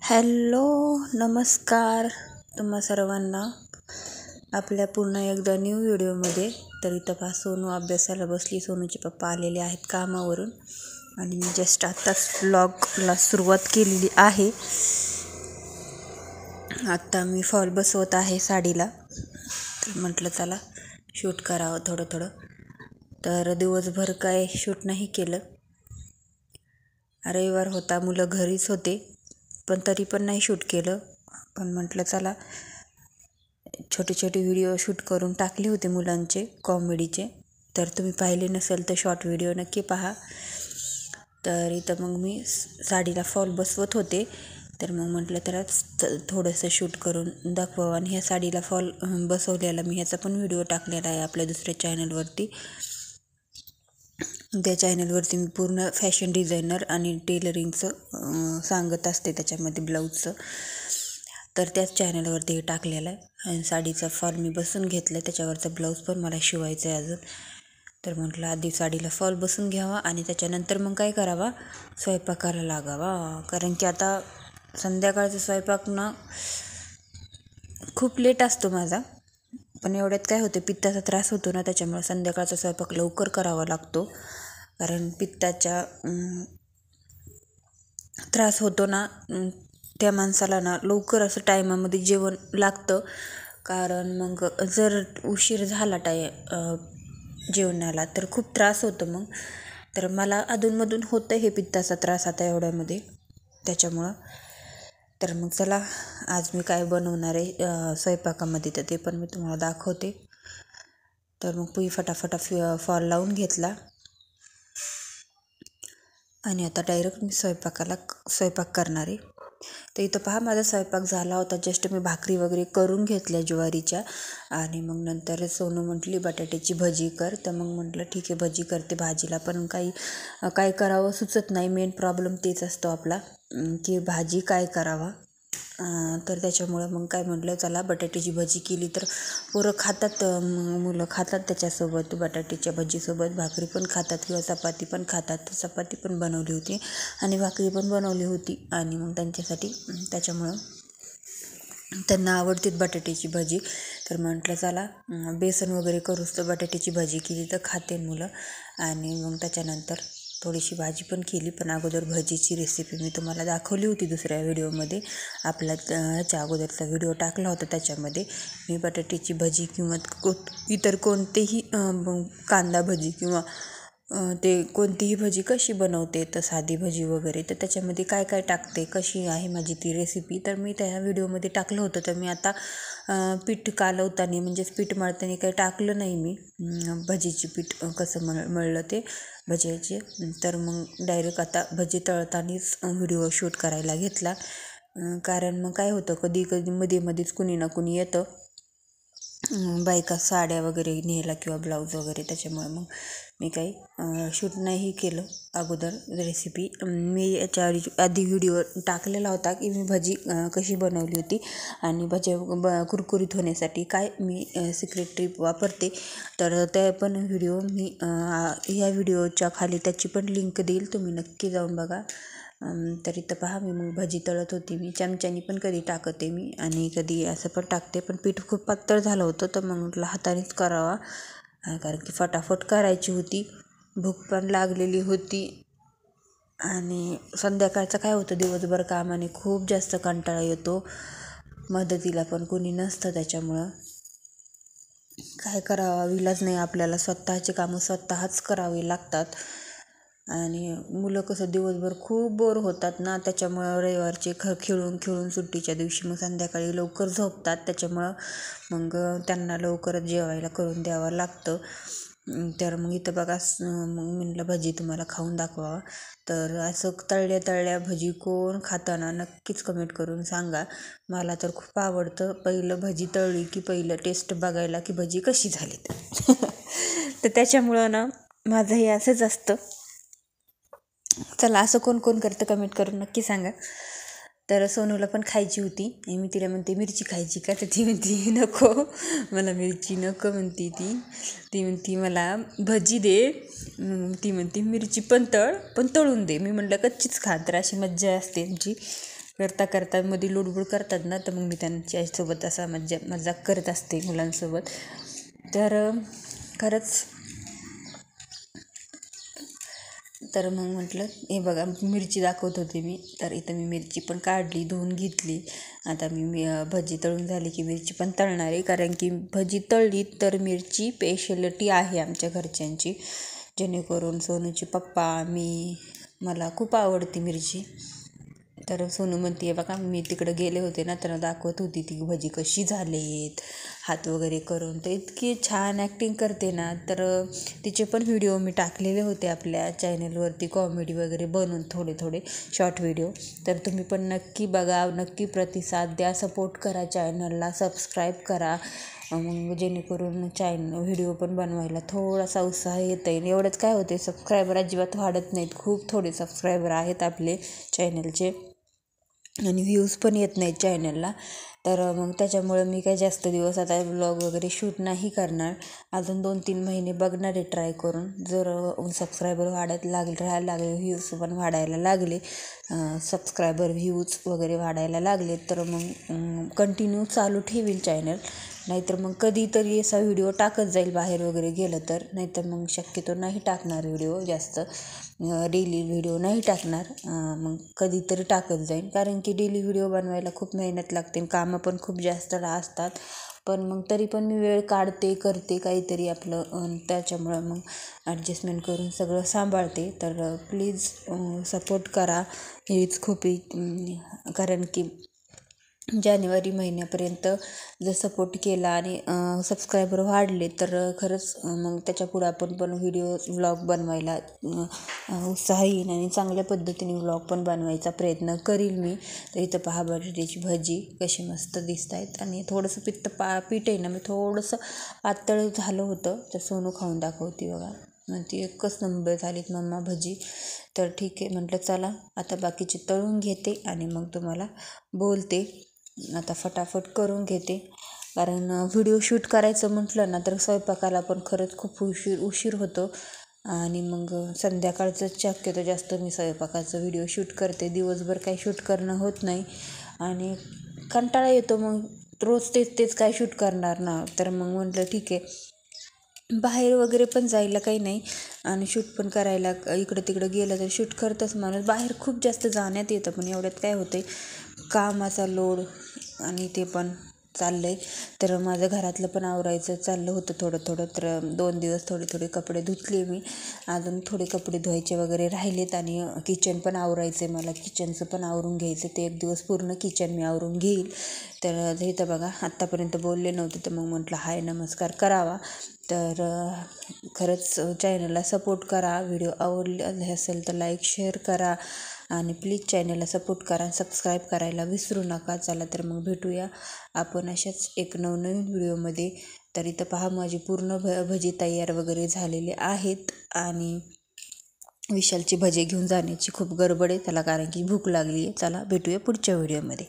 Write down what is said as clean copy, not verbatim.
Hello, नमस्कार तुम्हा सर्वांना आपल्या पुन्हा एकदा न्यू व्हिडिओमध्ये. तर इथं पहा, सोनू अभ्यासाला बसली. सोनूचे पप्पा आलेले आहेत कामावरून आणि मी जस्ट आत्ताच व्लॉगला सुरुवात केलेली आहे. आत्ता मी फॉल बसवत आहे साडीला. तर म्हटलं चला शूट करावं थोडं. तर दिवसभर काय शूट नाही केलं. रविवार होता, मुलं घरीच होते, पण तरी पण नाही शूट केलं. पण म्हटलं चला छोटे व्हिडिओ शूट करून टाकले होते मुलांचे कॉमेडीचे. तर तुम्ही पाहिले नसेल तर शॉर्ट व्हिडिओ नक्की पहा. तर इथं मग मी साडीला फॉल बसवत होते. तर मग म्हटलं तर थोडंसं शूट करून दाखवावं. आणि ह्या साडीला फॉल बसवलेला मी ह्याचा पण व्हिडिओ टाकलेला आहे आपल्या दुसऱ्या चॅनलवरती. त्या चॅनलवरती मी पूर्ण फॅशन डिझायनर आणि टेलरिंगचं सांगत असते, त्याच्यामध्ये ब्लाऊजचं. तर त्याच चॅनलवरती टाकलेलं आहे. आणि साडीचा फॉल मी बसून घेतला आहे, त्याच्यावरचा ब्लाऊज पण मला शिवायचा आहे अजून. तर म्हटलं आधी साडीला फॉल बसून घ्यावा आणि त्याच्यानंतर मग काय करावा, स्वयंपाकाला लागावा. कारण की आता संध्याकाळचा स्वयंपाक ना खूप लेट असतो माझा. पण एवढ्यात काय होते, पित्ताचा त्रास होतो ना, त्याच्यामुळे संध्याकाळचा स्वयंपाक लवकर करावा लागतो. कारण पित्ताच्या त्रास होतो ना, त्या माणसाला ना लवकर असं टायमामध्ये जेवण लागतं. कारण मग जर उशीर झाला जेवणाला तर खूप त्रास होतो मग. तर मला अधूनमधून होतं हे पित्ताचा त्रास आता एवढ्यामध्ये, त्याच्यामुळं. तर मग चला आज मी काय बनवणार आहे स्वयंपाकामध्ये, तर ते पण मी तुम्हाला दाखवते. तर मग फटाफट फॉल लावून घेतला आणि आता डायरेक्ट मी स्वयंपाक करणार आहे. तर इथं पहा, माझा स्वयंपाक झाला होता. जस्ट मी भाकरी वगैरे करून घेतल्या ज्वारीच्या. आणि मग नंतर सोनू म्हटली बटाट्याची भजी कर. तर मग म्हटलं ठीक आहे, भजी करते. भाजीला पण काय करावं सुचत नाही. मेन प्रॉब्लेम तेच असतो आपला, की भाजी काय करावा. तर त्याच्यामुळं मग काय म्हटलं चला बटाट्याची भजी केली तर पोरं खातात, मुलं खातात त्याच्यासोबत. बटाट्याच्या भजीसोबत भाकरी पण खातात किंवा चपाती पण खातात. तर चपाती पण बनवली होती आणि भाकरी पण बनवली होती. आणि मग त्यांच्यासाठी त्याच्यामुळं त्यांना आवडते बटाट्याची भजी. तर म्हटलं चला बेसन वगैरे करूच तर बटाट्याची भजी केली तर खाते मुलं. आणि मग त्याच्यानंतर थोडीशी भाजी पण केली. पण अगोदर भजीची रेसिपी मी तुम्हाला दाखवली होती दुसऱ्या व्हिडिओमध्ये. आपला ह्याच्या अगोदरचा व्हिडिओ टाकला होता, त्याच्यामध्ये मी बटाट्याची भजी किंवा इतर कोणतेही कांदा भजी किंवा ते कोणतीही भजी कशी बनवते, तर साधी भजी वगैरे, तर त्याच्यामध्ये काय टाकते, कशी आहे माझी ती रेसिपी, तर मी त्या व्हिडिओमध्ये टाकलं होतं. तर मी आता पीठ कालवताना म्हणजेच पीठ मळताना काही टाकलं नाही मी भजीची पीठ कसं मळलं ते भज्याचे. तर मग डायरेक्ट आता भजी तळतानाच व्हिडिओ शूट करायला घेतला. कारण मग काय होतं, कधी मध्येच कुणी ना कुणी येतं, बायका साड्या वगैरे न्यायला किंवा ब्लाऊज वगैरे. त्याच्यामुळे मग मी काही शूट नाही केलं अगोदर रेसिपी. मी याच्या आधी व्हिडिओ टाकलेला होता की मी भजी कशी बनवली होती आणि भज्या कुरकुरीत होण्यासाठी काय मी सिक्रेट ट्रिप वापरते. तर ते पण व्हिडिओ मी ह्या व्हिडिओच्या खाली त्याची पण लिंक देईल, तुम्ही नक्की जाऊन बघा. तर इथं पहा, मी मग भजी तळत होती. मी चमच्यानी पण कधी टाकते मी आणि कधी असं पण टाकते. पण पीठ खूप पातळ झालं होतं, तर मग म्हटलं हातानेच करावा, कारण की फटाफट करायची होती, भूक पण लागलेली होती. आणि संध्याकाळचं काय होतं, दिवसभर कामाने खूप जास्त कंटाळा येतो, मदतीला पण कोणी नसतं, त्याच्यामुळं काय करावा विलाज नाही. आपल्याला स्वतःचे कामं स्वतःच करावे लागतात. आणि मुलं कसं दिवसभर खूप बोर होतात ना, त्याच्यामुळं रविवारचे खेळून सुट्टीच्या दिवशी मग संध्याकाळी लवकर झोपतात. त्याच्यामुळं मग त्यांना लवकरच जेवायला करून द्यावं लागतं. तर मग इथं बघा, मग म्हटलं भजी तुम्हाला खाऊन दाखवावं. तर असं तळल्या भजी कोण खाताना नक्कीच कमेंट करून सांगा. मला तर खूप आवडतं पहिलं भजी तळली की पहिलं टेस्ट बघायला की भजी कशी झाली. तर त्याच्यामुळं ना माझं हे असंच असतं. चला असं कोण करतं कमेंट करून नक्की सांगा. तर सोनूला पण खायची होती आणि मी तिला म्हणते मिरची खायची का, तर ती म्हणती नको, मला मिरची नको म्हणती ती म्हणती मला भजी दे. ती म्हणती मिरची पण तळून दे. मी म्हटलं कच्चीच खा, तर अशी मज्जा असते आमची. करता करता मध्ये लुडबुड करतात ना, तर मग मी त्यांच्यासोबत असा मजाक करत असते मुलांसोबत. तर खरंच तर मग म्हटलं हे बघा मिरची दाखवत होते मी. तर इथं मी मिरची पण काढली, धुवून घेतली. आता मी भजी तळून झाली की मिरची पण तळणार आहे, कारण की भजी तळली तर मिरची स्पेशलिटी आहे आमच्या घरच्यांची, जेणेकरून सोनूचे पप्पा मला खूप आवडती मिरची. तर सोनू म्हणते आहे बघा, मी तिकडं गेले होते ना, तर दाखवत होती ती भजी कशी झालेत हात वगैरे करून. तर इतकी छान ॲक्टिंग करते ना. तर तिचे पण व्हिडिओ मी टाकलेले होते आपल्या चॅनलवरती, कॉमेडी वगैरे बनवून थोडे शॉर्ट व्हिडिओ. तर तुम्ही पण नक्की बघा, नक्की प्रतिसाद द्या, सपोर्ट करा, चॅनलला सबस्क्राईब करा. मग जेणेकरून व्हिडिओ पण बनवायला थोडासा उत्साह येता येईल. एवढंच काय होते, सबस्क्रायबर अजिबात वाढत नाहीत, खूप थोडे सबस्क्रायबर आहेत आपले चॅनलचे आणि व्ह्यूज पण येत नाहीत चॅनलला. तर मग त्याच्यामुळं मी काय जास्त दिवस आता व्लॉग वगैरे शूट नाही करणार. अजून 2-3 महिने बघणार आहे ट्राय करून. जर सबस्क्रायबर राहायला लागले, व्ह्यूज पण वाढायला लागले, सबस्क्रायबर व्ह्यूज वगैरे वाढायला लागले, तर मग कंटिन्यू चालू ठेवील चॅनल. नाहीतर मग कधीतरी असा व्हिडिओ टाकत जाईल बाहेर वगैरे गेलं तर. नाहीतर मग शक्यतो नाही टाकणार व्हिडिओ जास्त, डेली व्हिडिओ नाही टाकणार. मग कधीतरी टाकत जाईन, कारण की डेली व्हिडिओ बनवायला खूप मेहनत लागते, कामं पण खूप जास्त असतात. पण मग तरी पण मी वेळ काढते, करते काहीतरी आपलं. त्याच्यामुळं मग ॲडजस्टमेंट करून सगळं सांभाळते. तर प्लीज सपोर्ट करा, हीच खूप कारण की जानेवारी महिन्यापर्यंत जर सपोर्ट केला आणि सबस्क्रायबर वाढले तर खरंच मग त्याच्यापुढं आपण पण व्लॉग बनवायला उत्साह येईन आणि चांगल्या पद्धतीने व्लॉग पण बनवायचा प्रयत्न करील मी. तर इथं पहा बटाट्याची भजी कशी मस्त दिसत आहेत. आणि थोडंसं पीठ आहे ना, मी थोडंसं पातळ झालं होतं, तर सोनू खाऊन दाखवते बघा, मग ती एकच नंबर झालीत मम्मा भजी. तर ठीक आहे म्हटलं, चला आता बाकीचे तळून घेते आणि मग तुम्हाला बोलते. आता फटाफट करून घेते, कारण व्हिडिओ शूट करायचं म्हटलं ना तर स्वयंपाकाला पण खरंच खूप उशीर होतो. आणि मग संध्याकाळचं शक्यतो जास्त मी स्वयंपाकाचं व्हिडिओ शूट करते, दिवसभर काही शूट करणं होत नाही आणि कंटाळा येतो. मग रोज तेच काय शूट करणार ना. तर मग म्हटलं ठीक आहे, बाहेर वगैरे पण जायला काही नाही आणि शूट पण करायला इकडं तिकडं गेलं तर शूट करतच माणूस. बाहेर खूप जास्त जाण्यात येतं, पण एवढ्यात काय होतं आहे, कामाचा लोड आणि ते पण चाललं आहे. तर माझं घरातलं पण आवरायचं चाललं होतं थोडं. तर 2 दिवस थोडे कपडे धुतले मी, अजून थोडे कपडे धुवायचे वगैरे राहिलेत आणि किचन पण आवरायचं आहे मला, किचनचं पण आवरून घ्यायचं. ते 1 दिवस पूर्ण किचन मी आवरून घेईल. तर इथं बघा, आत्तापर्यंत बोलले नव्हते, तर मग म्हटलं हाय नमस्कार करावा. तर खरंच चॅनलला सपोर्ट करा, व्हिडिओ आवडले असेल तर लाईक शेअर करा आणि प्लीज चॅनलला सपोर्ट करा, सबस्क्राईब करायला विसरू नका. चला तर मग भेटूया आपण अशाच एक नवनवीन व्हिडिओमध्ये. तर इथं पहा माझी पूर्ण भजी तयार वगैरे झालेले आहेत आणि विशालची भजी घेऊन जाण्याची खूप गडबड आहे त्याला, कारण की भूक लागली आहे. चला भेटूया पुढच्या व्हिडिओमध्ये.